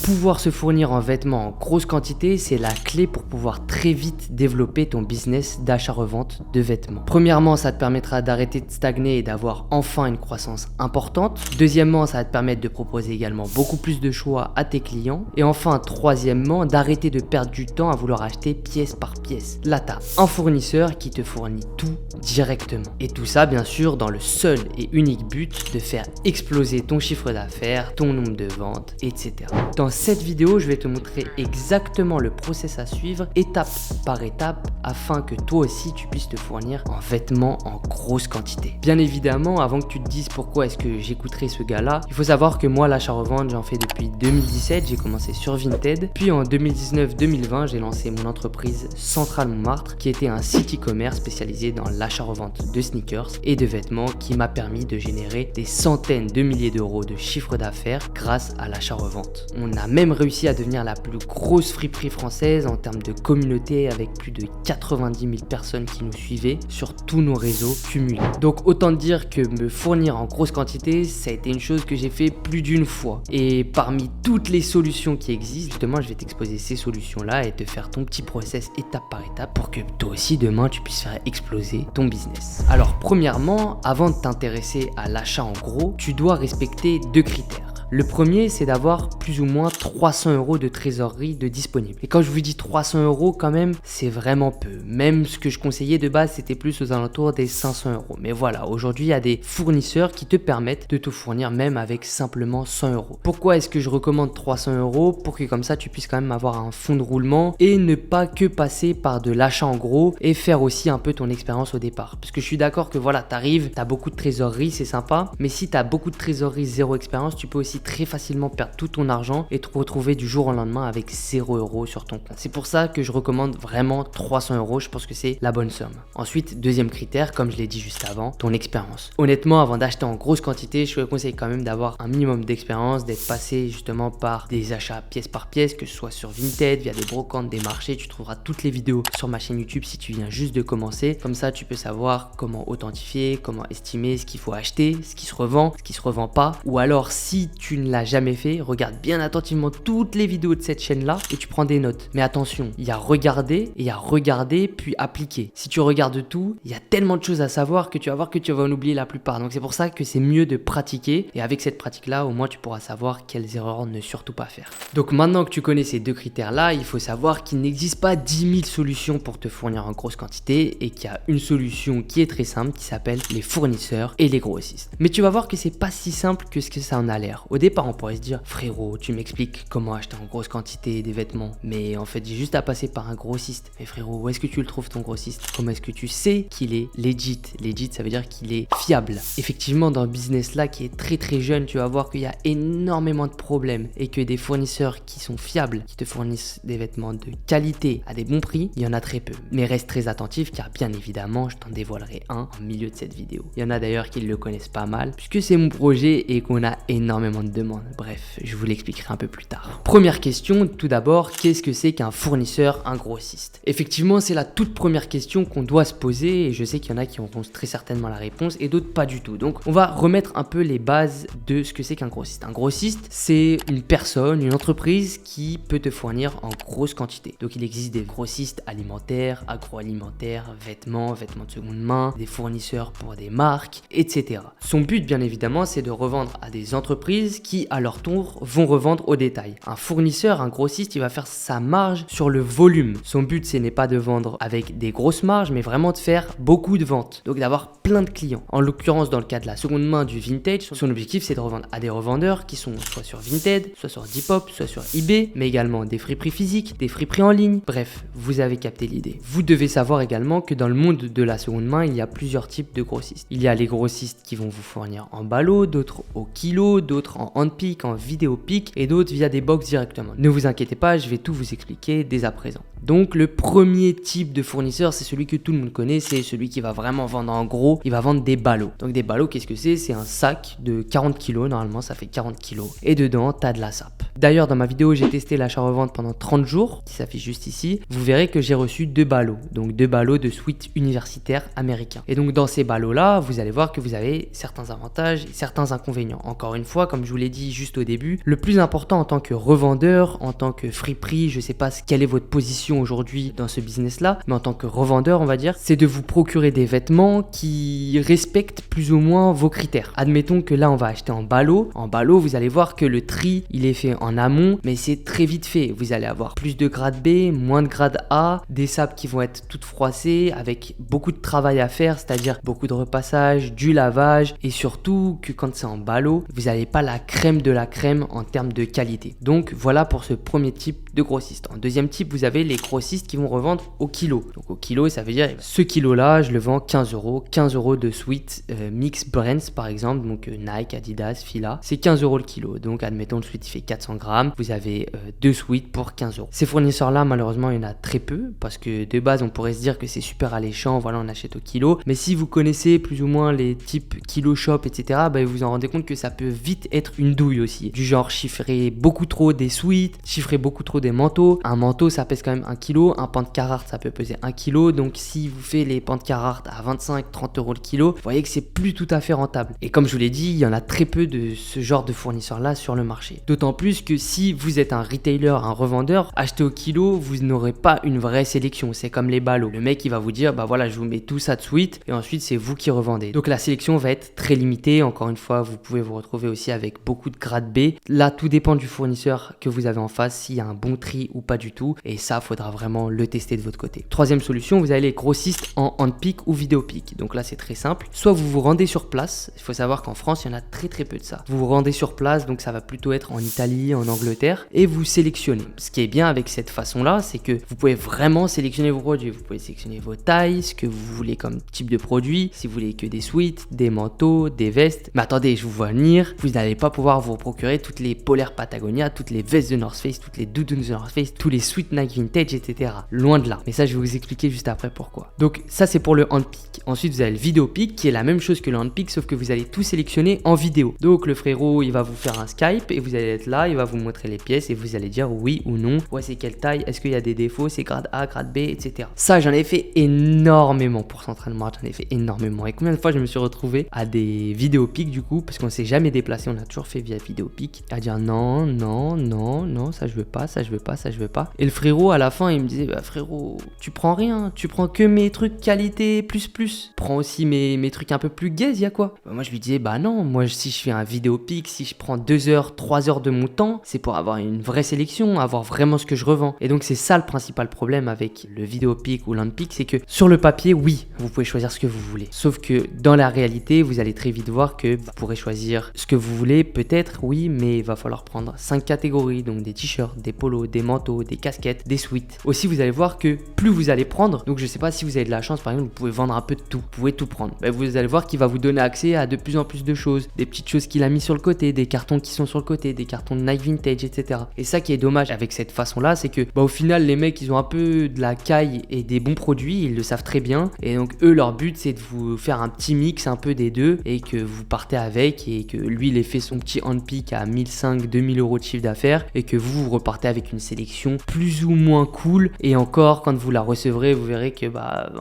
pouvoir se fournir en vêtements en grosse quantité, c'est la clé pour pouvoir très vite développer ton business d'achat-revente de vêtements. Premièrement, ça te permettra d'arrêter de stagner et d'avoir enfin une croissance importante. Deuxièmement, ça va te permettre de proposer également beaucoup plus de choix à tes clients. Et enfin, troisièmement, d'arrêter de perdre du temps à vouloir acheter pièce par pièce. Là, tu as un fournisseur qui te fournit tout directement. Et tout ça, bien sûr, dans le seul et unique but de faire exploser ton chiffre d'affaires, ton nombre de ventes, etc. Dans cette vidéo, je vais te montrer exactement le process à suivre, étape par étape, afin que toi aussi tu puisses te fournir en vêtements en grosse quantité. Bien évidemment, avant que tu te dises pourquoi est-ce que j'écouterai ce gars-là, il faut savoir que moi, l'achat-revente, j'en fais depuis 2017, j'ai commencé sur Vinted, puis en 2019-2020, j'ai lancé mon entreprise Centrale Montmartre, qui était un site e-commerce spécialisé dans l'achat-revente de sneakers et de vêtements qui m'a permis de générer des centaines de milliers d'euros de chiffre d'affaires grâce à l'achat-revente. On a même réussi à devenir la plus grosse friperie française en termes de communauté avec plus de 90 000 personnes qui nous suivaient sur tous nos réseaux cumulés. Donc autant dire que me fournir en grosse quantité, ça a été une chose que j'ai fait plus d'une fois. Et parmi toutes les solutions qui existent, justement, je vais t'exposer ces solutions-là et te faire ton petit process étape par étape pour que toi aussi demain tu puisses faire exploser ton business. Alors premièrement, avant de t'intéresser à l'achat en gros, tu dois respecter deux critères. Le premier, c'est d'avoir plus ou moins 300 € de trésorerie de disponible. Et quand je vous dis 300 € quand même, c'est vraiment peu. Même ce que je conseillais de base, c'était plus aux alentours des 500 €. Mais voilà, aujourd'hui, il y a des fournisseurs qui te permettent de te fournir même avec simplement 100 €. Pourquoi est-ce que je recommande 300 €? Pour que comme ça, tu puisses quand même avoir un fonds de roulement et ne pas que passer par de l'achat en gros et faire aussi un peu ton expérience au départ. Parce que je suis d'accord que voilà, t'arrives, t'as beaucoup de trésorerie, c'est sympa. Mais si t'as beaucoup de trésorerie, zéro expérience, tu peux aussi très facilement perdre tout ton argent et te retrouver du jour au lendemain avec 0 € sur ton compte. C'est pour ça que je recommande vraiment 300 €, je pense que c'est la bonne somme. Ensuite, deuxième critère, comme je l'ai dit juste avant, ton expérience. Honnêtement, avant d'acheter en grosse quantité, je te conseille quand même d'avoir un minimum d'expérience, d'être passé justement par des achats pièce par pièce, que ce soit sur Vinted, via des brocantes, des marchés. Tu trouveras toutes les vidéos sur ma chaîne YouTube si tu viens juste de commencer. Comme ça, tu peux savoir comment authentifier, comment estimer ce qu'il faut acheter, ce qui se revend, ce qui se revend pas. Ou alors, si tu ne l'as jamais fait, regarde bien attentivement toutes les vidéos de cette chaîne là et tu prends des notes. Mais attention, il y a regarder et il y a regarder puis appliquer. Si tu regardes tout, il y a tellement de choses à savoir que tu vas voir que tu vas en oublier la plupart. Donc c'est pour ça que c'est mieux de pratiquer et avec cette pratique là, au moins tu pourras savoir quelles erreurs ne surtout pas faire. Donc maintenant que tu connais ces deux critères là, il faut savoir qu'il n'existe pas 10 000 solutions pour te fournir en grosse quantité et qu'il y a une solution qui est très simple qui s'appelle les fournisseurs et les grossistes. Mais tu vas voir que c'est pas si simple que ce que ça en a l'air. Au départ, on pourrait se dire, frérot, tu m'expliques comment acheter en grosse quantité des vêtements. Mais en fait, j'ai juste à passer par un grossiste. Mais frérot, où est-ce que tu le trouves ton grossiste? Comment est-ce que tu sais qu'il est legit? Legit, ça veut dire qu'il est fiable. Effectivement, dans le business là qui est très très jeune, tu vas voir qu'il y a énormément de problèmes et que des fournisseurs qui sont fiables, qui te fournissent des vêtements de qualité à des bons prix, il y en a très peu. Mais reste très attentif car bien évidemment, je t'en dévoilerai un au milieu de cette vidéo. Il y en a d'ailleurs qui le connaissent pas mal puisque c'est mon projet et qu'on a énormément de demandes. Bref, je vous l'expliquerai un peu plus tard. Première question, tout d'abord, qu'est-ce que c'est qu'un fournisseur, un grossiste? Effectivement, c'est la toute première question qu'on doit se poser et je sais qu'il y en a qui auront très certainement la réponse et d'autres pas du tout. Donc, on va remettre un peu les bases de ce que c'est qu'un grossiste. Un grossiste, c'est une personne, une entreprise qui peut te fournir en grosse quantité. Donc, il existe des grossistes alimentaires, agroalimentaires, vêtements de seconde main, des fournisseurs pour des marques, etc. Son but, bien évidemment, c'est de revendre à des entreprises qui, à leur tour, vont revendre au détail. Un fournisseur, un grossiste, il va faire sa marge sur le volume. Son but, ce n'est pas de vendre avec des grosses marges, mais vraiment de faire beaucoup de ventes. Donc d'avoir plein de clients. En l'occurrence, dans le cas de la seconde main du vintage, son objectif, c'est de revendre à des revendeurs qui sont soit sur Vinted, soit sur Depop, soit sur eBay, mais également des friperies physiques, des friperies en ligne. Bref, vous avez capté l'idée. Vous devez savoir également que dans le monde de la seconde main, il y a plusieurs types de grossistes. Il y a les grossistes qui vont vous fournir en ballot, d'autres au kilo, d'autres en handpick, en vidéo pick et d'autres via des box directement. Ne vous inquiétez pas, je vais tout vous expliquer dès à présent. Donc le premier type de fournisseur, c'est celui que tout le monde connaît, c'est celui qui va vraiment vendre en gros, il va vendre des ballots. Donc des ballots, qu'est-ce que c'est? C'est un sac de 40 kg, normalement ça fait 40 kg. Et dedans, tu as de la sape. D'ailleurs, dans ma vidéo, j'ai testé l'achat-revente pendant 30 jours, qui s'affiche juste ici. Vous verrez que j'ai reçu 2 ballots, donc 2 ballots de suite universitaire américain. Et donc dans ces ballots-là, vous allez voir que vous avez certains avantages et certains inconvénients. Encore une fois, comme je vous l'ai dit juste au début, le plus important en tant que revendeur, en tant que friperie, je sais pas quelle est votre position aujourd'hui dans ce business-là, mais en tant que revendeur, on va dire, c'est de vous procurer des vêtements qui respectent plus ou moins vos critères. Admettons que là, on va acheter en ballot. En ballot, vous allez voir que le tri, il est fait en amont, mais c'est très vite fait. Vous allez avoir plus de grade B, moins de grade A, des sapes qui vont être toutes froissées avec beaucoup de travail à faire, c'est-à-dire beaucoup de repassage, du lavage et surtout que quand c'est en ballot, vous n'avez pas la crème de la crème en termes de qualité. Donc voilà pour ce premier type de grossiste. En deuxième type, vous avez les grossistes qui vont revendre au kilo. Donc au kilo, ça veut dire ce kilo-là, je le vends 15 euros. 15 euros de sweat mix brands par exemple, donc Nike, Adidas, Fila, c'est 15 euros le kilo. Donc admettons le sweat il fait 400 grammes, vous avez 2 sweats pour 15 euros. Ces fournisseurs-là, malheureusement, il y en a très peu parce que de base, on pourrait se dire que c'est super alléchant, voilà, on achète au kilo. Mais si vous connaissez plus ou moins les types kilo shop, etc., bah, vous vous en rendez compte que ça peut vite être une douille aussi. Du genre chiffrer beaucoup trop des sweats, chiffrer beaucoup trop des manteaux. Un manteau, ça pèse quand même 1 kg. Un pant de Carhartt, ça peut peser 1 kg. Donc si vous faites les pants de Carhartt à 25-30 euros le kilo, vous voyez que c'est plus tout à fait rentable. Et comme je vous l'ai dit, il y en a très peu de ce genre de fournisseurs-là sur le marché. D'autant plus que si vous êtes un retailer, un revendeur, acheter au kilo, vous n'aurez pas une vraie sélection. C'est comme les ballots. Le mec, il va vous dire, bah voilà, je vous mets tout ça de suite et ensuite c'est vous qui revendez. Donc la sélection va être très limitée. Encore une fois, vous pouvez vous retrouver aussi avec beaucoup de grade B. Là, tout dépend du fournisseur que vous avez en face, s'il y a un bon tri ou pas du tout. Et ça, faudra vraiment le tester de votre côté. Troisième solution, vous avez les grossistes en handpick ou vidéopick. Donc là, c'est très simple. Soit vous vous rendez sur place. Il faut savoir qu'en France, il y en a très très peu de ça. Vous vous rendez sur place, donc ça va plutôt être en Italie, en Angleterre, et vous sélectionnez. Ce qui est bien avec cette façon-là, c'est que vous pouvez vraiment sélectionner vos produits. Vous pouvez sélectionner vos tailles, ce que vous voulez comme type de produit. Si vous voulez que des sweats, des manteaux, des vestes. Mais attendez, je vous vois venir. Vous n'allez pas pouvoir vous procurer toutes les polaires Patagonia, toutes les vestes de North Face, toutes les doudounes de North Face, tous les sweats Nike Vintage, etc. Loin de là. Mais ça, je vais vous expliquer juste après pourquoi. Donc ça, c'est pour le handpick. Ensuite, vous avez le vidéopick qui est la même chose que le handpick, sauf que vous allez tout sélectionner en vidéo. Donc le frérot, il va vous faire un Skype et vous allez être là, il va vous montrer les pièces et vous allez dire oui ou non. Ouais, c'est quelle taille, est-ce qu'il y a des défauts, c'est grade A, grade B, etc. Ça, j'en ai fait énormément pour Central Mart, j'en ai fait énormément. Et combien de fois je me suis retrouvé à des vidéopics du coup, parce qu'on s'est jamais déplacé, on a toujours fait via vidéopic, à dire non, non, non, non, ça je veux pas, ça je veux pas, ça je veux pas. Et le frérot à la fin, il me disait, bah frérot, tu prends rien, tu prends que mes trucs qualité plus. Prends aussi mes trucs un peu plus gaze, y'a quoi? Bah, moi je lui disais, bah non, moi si je fais un vidéopic, si je prends 2 heures, 3 heures de mon temps, c'est pour avoir une vraie sélection, avoir vraiment ce que je revends. Et donc c'est ça le principal problème avec le vidéopic ou l'handpick, c'est que sur le papier, oui, vous pouvez choisir ce que vous voulez. Sauf que dans la réalité, vous allez très vite voir que vous pourrez choisir ce que vous voulez, peut-être, oui, mais il va falloir prendre 5 catégories, donc des t-shirts, des polos, des manteaux, des casquettes, des sweats. Aussi, vous allez voir que plus vous allez prendre, donc je sais pas si vous avez de la chance, par exemple, vous pouvez vendre un peu de tout, vous pouvez tout prendre. Ben, vous allez voir qu'il va vous donner accès à de plus en plus de choses, des petites choses qu'il a mis sur le côté, des cartons qui sont sur le côté, des cartons de Nike Vintage, etc. Et ça qui est dommage avec cette façon-là, c'est que au final, les mecs, ils ont un peu de la caille et des bons produits, ils le savent très bien. Et donc, eux, leur but, c'est de vous faire un petit mix un peu des deux et que vous partez avec et que lui, il ait fait son petit handpick à 1500-2000 euros de chiffre d'affaires et que vous repartez avec une sélection plus ou moins cool. Et encore, quand vous la recevrez, vous verrez que,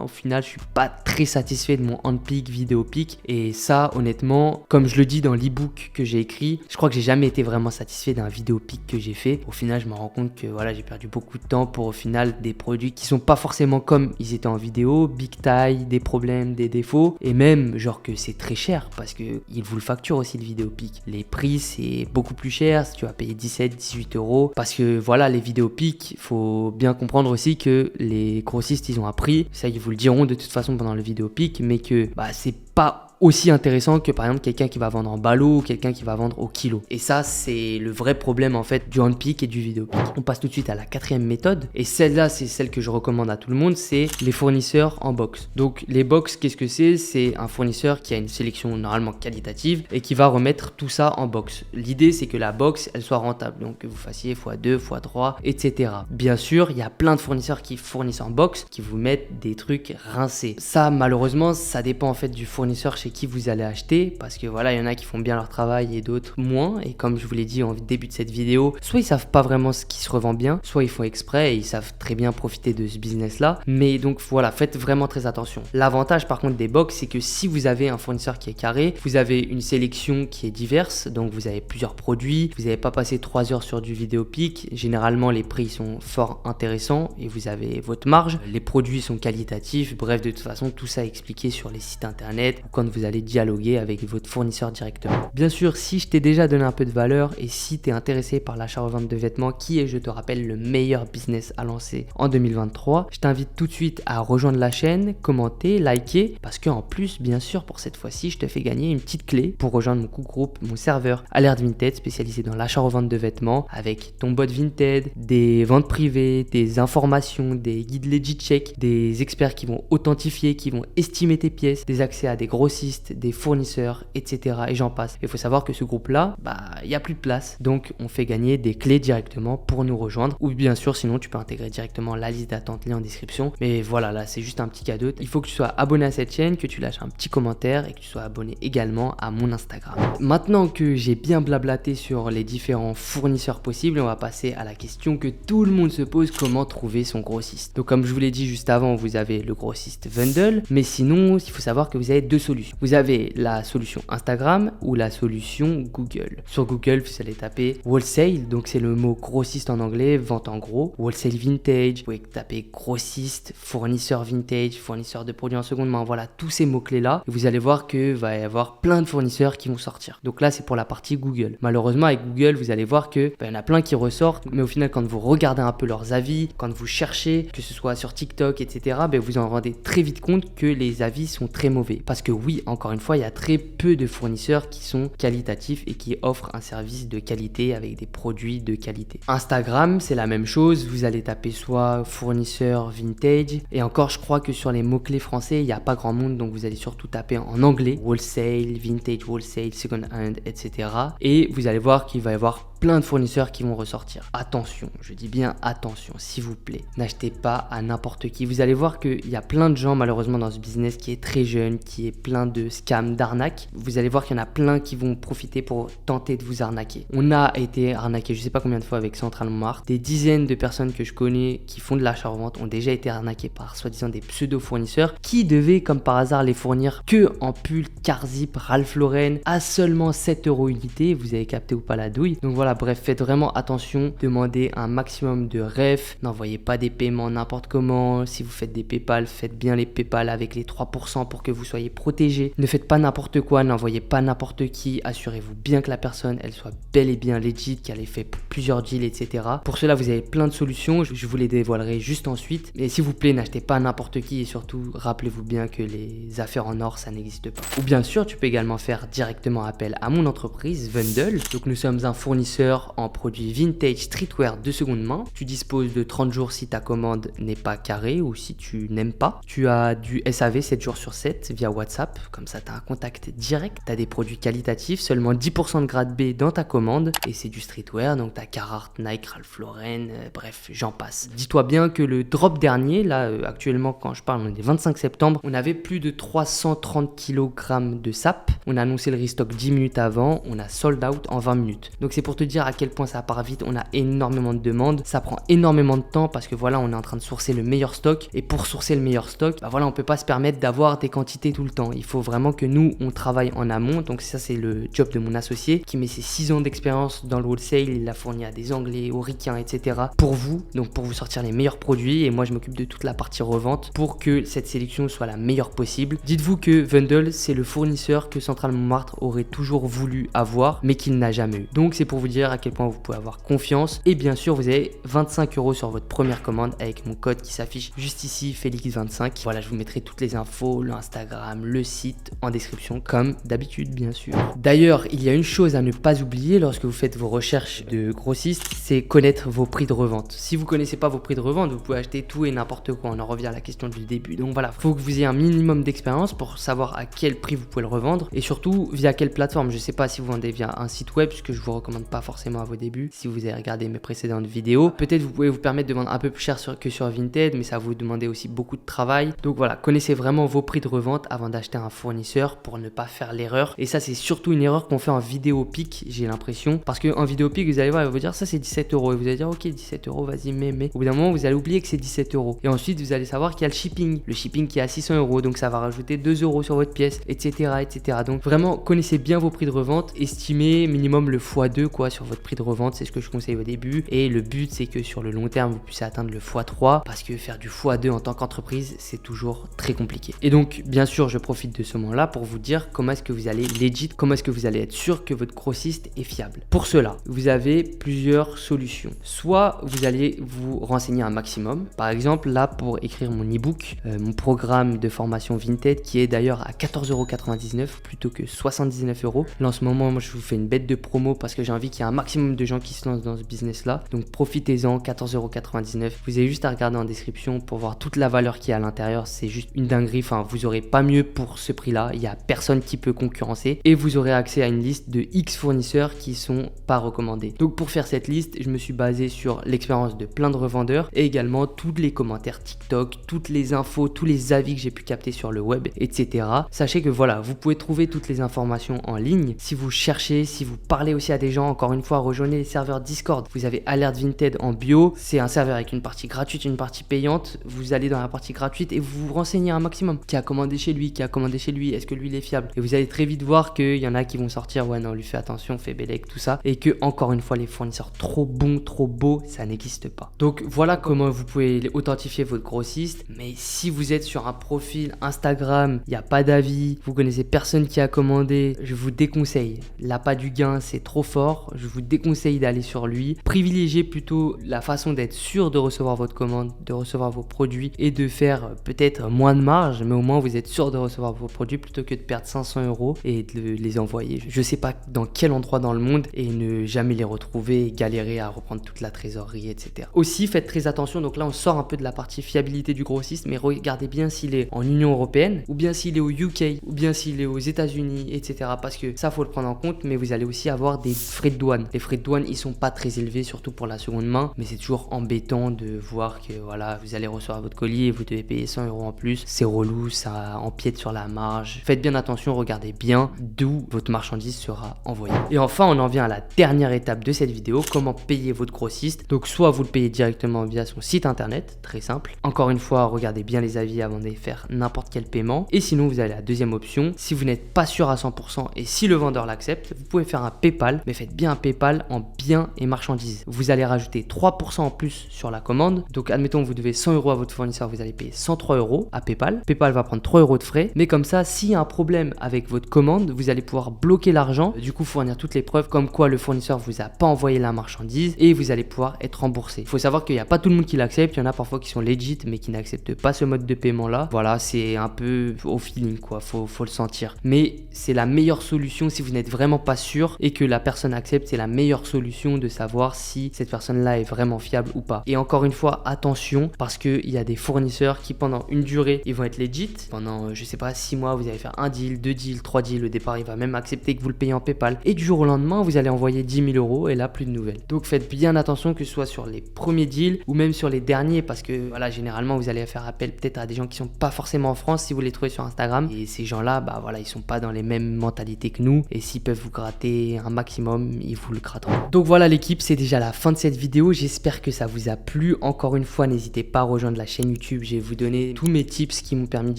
au final, je suis pas très satisfait de mon handpick, vidéopic. Et ça, honnêtement, comme je le dis dans l'ebook que j'ai écrit, je crois que j'ai jamais été vraiment satisfait d'un vidéopic que j'ai fait. Au final, je me rends compte que voilà, j'ai perdu beaucoup de temps pour au final des produits qui sont pas forcément comme ils étaient en vidéo, big taille, des problèmes, des défauts, et même genre que c'est très cher parce que ils vous le facturent aussi le vidéopic. Les prix c'est beaucoup plus cher, tu vas payer 17-18 euros parce que voilà, les vidéopics, faut bien comprendre aussi que les grossistes ils ont un prix, ça ils vous le diront de toute façon pendant le vidéopic, mais que c'est pas pas aussi intéressant que par exemple quelqu'un qui va vendre en ballot ou quelqu'un qui va vendre au kilo. Et ça, c'est le vrai problème en fait du handpick et du vidéopick. On passe tout de suite à la quatrième méthode, et celle-là, c'est celle que je recommande à tout le monde, c'est les fournisseurs en box. Donc les box, qu'est-ce que c'est? C'est un fournisseur qui a une sélection normalement qualitative et qui va remettre tout ça en box. L'idée, c'est que la box, elle soit rentable, donc que vous fassiez x2, x3, etc. Bien sûr, il y a plein de fournisseurs qui fournissent en box, qui vous mettent des trucs rincés. Ça, malheureusement, ça dépend en fait du fournisseur chez qui vous allez acheter, parce que voilà, il y en a qui font bien leur travail et d'autres moins, et comme je vous l'ai dit en début de cette vidéo, soit ils savent pas vraiment ce qui se revend bien, soit ils font exprès et ils savent très bien profiter de ce business là. Mais donc voilà, faites vraiment très attention. L'avantage par contre des box, c'est que si vous avez un fournisseur qui est carré, vous avez une sélection qui est diverse, donc vous avez plusieurs produits, vous n'avez pas passé 3 heures sur du vidéopick, généralement les prix sont fort intéressants et vous avez votre marge, les produits sont qualitatifs, bref, de toute façon tout ça est expliqué sur les sites internet ou quand vous allez dialoguer avec votre fournisseur directement. Bien sûr, si je t'ai déjà donné un peu de valeur et si tu es intéressé par l'achat-revente de vêtements, qui est, je te rappelle, le meilleur business à lancer en 2023, je t'invite tout de suite à rejoindre la chaîne, commenter, liker, parce qu'en plus, bien sûr, pour cette fois-ci, je te fais gagner une petite clé pour rejoindre mon groupe, mon serveur Alert Vinted spécialisé dans l'achat-revente de vêtements avec ton bot Vinted, des ventes privées, des informations, des guides legit check, des experts qui vont authentifier, qui vont estimer tes pièces, des accès à des grossistes, des fournisseurs, etc. Et j'en passe. Il faut savoir que ce groupe-là, il n'y a plus de place. Donc, on fait gagner des clés directement pour nous rejoindre. Ou bien sûr, sinon, tu peux intégrer directement la liste d'attente, lien en description. Mais voilà, là, c'est juste un petit cadeau. Il faut que tu sois abonné à cette chaîne, que tu lâches un petit commentaire et que tu sois abonné également à mon Instagram. Maintenant que j'ai bien blablaté sur les différents fournisseurs possibles, on va passer à la question que tout le monde se pose, comment trouver son grossiste. Donc, comme je vous l'ai dit juste avant, vous avez le grossiste Vendel. Mais sinon, il faut savoir que vous avez deux solutions. Vous avez la solution Instagram ou la solution Google. Sur Google, vous allez taper wholesale, donc c'est le mot grossiste en anglais, vente en gros, wholesale vintage, vous pouvez taper grossiste, fournisseur vintage, fournisseur de produits en seconde main, voilà tous ces mots-clés là, et vous allez voir que va y avoir plein de fournisseurs qui vont sortir. Donc là, c'est pour la partie Google. Malheureusement, avec Google, vous allez voir que il y en a plein qui ressortent, mais au final, quand vous regardez un peu leurs avis, quand vous cherchez, que ce soit sur TikTok, etc., vous en rendez très vite compte que les avis sont très mauvais. Parce que oui, encore une fois, il y a très peu de fournisseurs qui sont qualitatifs et qui offrent un service de qualité avec des produits de qualité. Instagram, c'est la même chose. Vous allez taper soit fournisseur vintage, et encore, je crois que sur les mots-clés français, il n'y a pas grand monde, donc vous allez surtout taper en anglais wholesale, vintage wholesale, second hand, etc. Et vous allez voir qu'il va y avoir plein de fournisseurs qui vont ressortir. Attention, je dis bien attention, s'il vous plaît. N'achetez pas à n'importe qui. Vous allez voir qu'il y a plein de gens malheureusement dans ce business qui est très jeune, qui est plein de scams, d'arnaques. Vous allez voir qu'il y en a plein qui vont profiter pour tenter de vous arnaquer. On a été arnaqué, je sais pas combien de fois avec Central Mart. Des dizaines de personnes que je connais qui font de l'achat-revente ont déjà été arnaquées par soi-disant des pseudo-fournisseurs qui devaient comme par hasard les fournir que en pull, Carzip, Ralph Lauren à seulement 7 € unité. Vous avez capté ou pas la douille. Donc voilà, bref, faites vraiment attention, demandez un maximum de ref, n'envoyez pas des paiements n'importe comment. Si vous faites des PayPal, faites bien les PayPal avec les 3% pour que vous soyez protégé. Ne faites pas n'importe quoi, n'envoyez pas n'importe qui, assurez-vous bien que la personne, elle soit bel et bien legit, qu'elle ait fait plusieurs deals, etc. Pour cela, vous avez plein de solutions, je vous les dévoilerai juste ensuite. Et s'il vous plaît, n'achetez pas n'importe qui et surtout, rappelez-vous bien que les affaires en or, ça n'existe pas. Ou bien sûr, tu peux également faire directement appel à mon entreprise, Vendel. Donc nous sommes un fournisseur en produits vintage streetwear de seconde main. Tu disposes de 30 jours si ta commande n'est pas carrée ou si tu n'aimes pas. Tu as du SAV 7 jours sur 7 via WhatsApp, comme ça tu as un contact direct. Tu as des produits qualitatifs, seulement 10% de grade B dans ta commande et c'est du streetwear, donc tu as Carhartt, Nike, Ralph Lauren, bref, j'en passe. Dis-toi bien que le drop dernier, là actuellement quand je parle, on est le 25 septembre, on avait plus de 330 kg de sap. On a annoncé le restock 10 minutes avant, on a sold out en 20 minutes. Donc c'est pour te dire à quel point ça part vite, on a énormément de demandes, ça prend énormément de temps parce que voilà, on est en train de sourcer le meilleur stock et pour sourcer le meilleur stock, voilà, on peut pas se permettre d'avoir des quantités tout le temps. Il faut vraiment que nous, on travaille en amont. Donc ça, c'est le job de mon associé qui met ses 6 ans d'expérience dans le wholesale, il l'a fourni à des Anglais, aux Ricains, etc. pour vous, donc pour vous sortir les meilleurs produits et moi je m'occupe de toute la partie revente pour que cette sélection soit la meilleure possible. Dites-vous que Vendel, c'est le fournisseur que Central Montmartre aurait toujours voulu avoir mais qu'il n'a jamais eu. Donc c'est pour vous dire à quel point vous pouvez avoir confiance et bien sûr vous avez 25 € sur votre première commande avec mon code qui s'affiche juste ici, Félix25. Voilà, je vous mettrai toutes les infos, l'Instagram, le site, site en description comme d'habitude bien sûr. D'ailleurs, il y a une chose à ne pas oublier lorsque vous faites vos recherches de grossistes, c'est connaître vos prix de revente. Si vous connaissez pas vos prix de revente, vous pouvez acheter tout et n'importe quoi. On en revient à la question du début. Donc voilà, faut que vous ayez un minimum d'expérience pour savoir à quel prix vous pouvez le revendre et surtout via quelle plateforme. Je sais pas si vous vendez via un site web, ce que je vous recommande pas forcément à vos débuts. Si vous avez regardé mes précédentes vidéos, peut-être vous pouvez vous permettre de vendre un peu plus cher que sur Vinted, mais ça va vous demander aussi beaucoup de travail. Donc voilà, connaissez vraiment vos prix de revente avant d'acheter un fournisseur pour ne pas faire l'erreur. Et ça, c'est surtout une erreur qu'on fait en vidéo pic, j'ai l'impression. Parce qu'en vidéo pic, vous allez voir, il va vous dire ça c'est 17 € et vous allez dire ok 17 €, vas-y mais. Au bout d'un moment, vous allez oublier que c'est 17 €. Et ensuite, vous allez savoir qu'il y a le shipping. Le shipping qui est à 600 €, donc ça va rajouter 2 € sur votre pièce, etc., etc. Donc vraiment, connaissez bien vos prix de revente, estimez minimum le x2 quoi sur votre prix de revente, c'est ce que je conseille au début. Et le but, c'est que sur le long terme, vous puissiez atteindre le x3 parce que faire du x2 en tant qu'entreprise, c'est toujours très compliqué. Et donc, bien sûr, je profite de ce moment-là pour vous dire comment est-ce que vous allez legit, comment est-ce que vous allez être sûr que votre grossiste est fiable. Pour cela, vous avez plusieurs solutions. Soit vous allez vous renseigner un maximum. Par exemple, là, pour écrire mon e-book, mon programme de formation Vinted, qui est d'ailleurs à 14,99 € plutôt que 79 €. Là, en ce moment, moi, je vous fais une bête de promo parce que j'ai envie qu'il y ait un maximum de gens qui se lancent dans ce business-là. Donc, profitez-en, 14,99 €. Vous avez juste à regarder en description pour voir toute la valeur qu'il y a à l'intérieur. C'est juste une dinguerie. Enfin, vous n'aurez pas mieux pour ce prix-là. Il n'y a personne qui peut concurrencer. Et vous aurez accès à une liste de X fournisseurs qui sont pas recommandés. Donc, pour faire cette liste, je me suis basé sur l'expérience de plein de revendeurs et également tous les commentaires TikTok, toutes les infos, tous les avis que j'ai pu capter sur le web, etc. Sachez que voilà, vous pouvez trouver toutes les informations en ligne. Si vous cherchez, si vous parlez aussi à des gens, encore une fois, rejoignez les serveurs Discord. Vous avez Alert Vinted en bio. C'est un serveur avec une partie gratuite, une partie payante. Vous allez dans la partie gratuite et vous vous renseignez un maximum. Qui a commandé chez lui, est-ce que lui il est fiable? Et vous allez très vite voir qu'il y en a qui vont sortir, ouais non, lui fais attention, fais bellec, tout ça. Et que encore une fois, les fournisseurs trop bons, trop beaux, ça n'existe pas. Donc voilà comment vous pouvez authentifier votre grossiste. Mais si vous êtes sur un profil Instagram, il n'y a pas d'avis, vous connaissez personne qui a commandé, je vous déconseille. L'appât du gain, c'est trop fort. Je vous déconseille d'aller sur lui. Privilégiez plutôt la façon d'être sûr de recevoir votre commande, de recevoir vos produits et de faire peut-être moins de marge, mais au moins vous êtes sûr de recevoir vos produits plutôt que de perdre 500 € et de les envoyer. Je sais pas dans quel endroit dans le monde et ne jamais les retrouver et galérer à reprendre toute la trésorerie, etc. Aussi, faites très attention. Donc là, on sort un peu de la partie fiabilité du grossiste, mais regardez bien s'il est en Union Européenne ou bien s'il est au UK ou bien s'il est aux États-Unis, etc. Parce que ça, faut le prendre en compte, mais vous allez aussi avoir des frais de douane. Les frais de douane, ils sont pas très élevés, surtout pour la seconde main, mais c'est toujours embêtant de voir que voilà, vous allez recevoir votre colis et vous devez payer 100 € en plus. C'est relou, ça empiète sur la marge. Faites bien attention, regardez bien d'où votre marchandise sera envoyée. Et enfin, on en vient à la dernière étape de cette vidéo, comment payer votre grossiste. Donc soit vous le payez directement via son site internet, très simple. Encore une fois, regardez bien les avis avant de faire n'importe quel paiement. Et sinon, vous avez la deuxième option. Si vous n'êtes pas sûr à 100% et si le vendeur l'accepte, vous pouvez faire un PayPal, mais faites bien un PayPal en biens et marchandises. Vous allez rajouter 3% en plus sur la commande. Donc admettons que vous devez 100 € à votre fournisseur, vous allez payer 103 € à PayPal. PayPal va prendre 3 € de frais, mais comme ça, s'il y a un problème avec votre commande, vous allez pouvoir bloquer l'argent, du coup fournir toutes les preuves comme quoi le fournisseur vous a pas envoyé la marchandise et vous allez pouvoir être remboursé. Il faut savoir qu'il n'y a pas tout le monde qui l'accepte, il y en a parfois qui sont legit mais qui n'acceptent pas ce mode de paiement là. Voilà, c'est un peu au feeling quoi, faut le sentir. Mais c'est la meilleure solution si vous n'êtes vraiment pas sûr et que la personne accepte, c'est la meilleure solution de savoir si cette personne là est vraiment fiable ou pas. Et encore une fois, attention parce qu'il y a des fournisseurs qui pendant une durée, ils vont être legit. Pendant, je sais pas, 6 mois, vous allez faire un deal, 2 deals, 3 deals. Au départ, il va même accepter que vous le payez en PayPal. Et du jour au lendemain, vous allez envoyer 10 000 € et là, plus de nouvelles. Donc faites bien attention que ce soit sur les premiers deals ou même sur les derniers parce que voilà, généralement, vous allez faire appel peut-être à des gens qui sont pas forcément en France si vous les trouvez sur Instagram. Et ces gens-là, bah voilà, ils sont pas dans les mêmes mentalités que nous. Et s'ils peuvent vous gratter un maximum, ils vous le gratteront. Donc voilà l'équipe, c'est déjà la fin de cette vidéo. J'espère que ça vous a plu. Encore une fois, n'hésitez pas à rejoindre la chaîne YouTube. Je vais vous donner tous mes tips qui m'ont permis de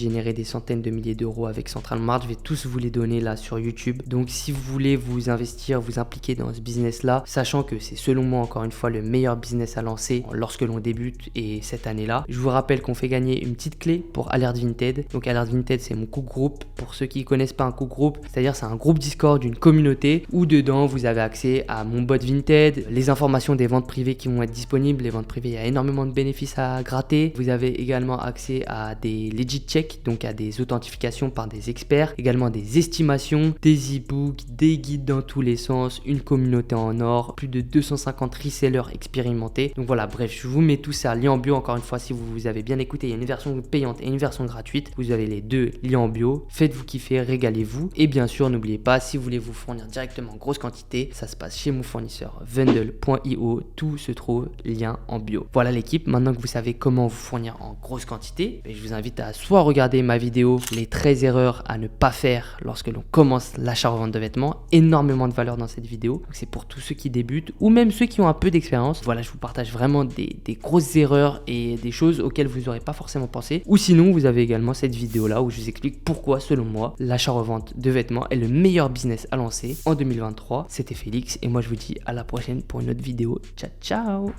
générer des centaines de milliers d'euros avec Central Mart. Je vais tous vous les donner là sur YouTube. Donc si vous voulez vous investir, vous impliquer dans ce business là, sachant que c'est selon moi encore une fois le meilleur business à lancer lorsque l'on débute et cette année là, je vous rappelle qu'on fait gagner une petite clé pour Alert Vinted. Donc Alert Vinted, c'est mon cook group. Pour ceux qui ne connaissent pas un cook group, c'est-à-dire c'est un groupe Discord d'une communauté où dedans vous avez accès à mon bot Vinted, les informations des ventes privées qui vont être disponibles. Les ventes privées, il y a énormément de bénéfices à gratter. Vous avez également accès à des legit checks, donc à des authentifications recommandations par des experts, également des estimations, des e-books, des guides dans tous les sens, une communauté en or, plus de 250 resellers expérimentés. Donc voilà, bref, je vous mets tout ça, lien en bio. Encore une fois, si vous avez bien écouté, il y a une version payante et une version gratuite. Vous avez les deux liens en bio. Faites-vous kiffer, régalez-vous. Et bien sûr, n'oubliez pas, si vous voulez vous fournir directement en grosse quantité, ça se passe chez mon fournisseur Vendel.io. Tout se trouve, lien en bio. Voilà l'équipe, maintenant que vous savez comment vous fournir en grosse quantité, je vous invite à soit regarder ma vidéo les 13 erreurs à ne pas faire lorsque l'on commence l'achat-revente de vêtements. Énormément de valeur dans cette vidéo. Donc c'est pour tous ceux qui débutent ou même ceux qui ont un peu d'expérience. Voilà, je vous partage vraiment des grosses erreurs et des choses auxquelles vous n'aurez pas forcément pensé. Ou sinon, vous avez également cette vidéo là où je vous explique pourquoi, selon moi, l'achat-revente de vêtements est le meilleur business à lancer en 2023. C'était Félix et moi je vous dis à la prochaine pour une autre vidéo. Ciao, ciao!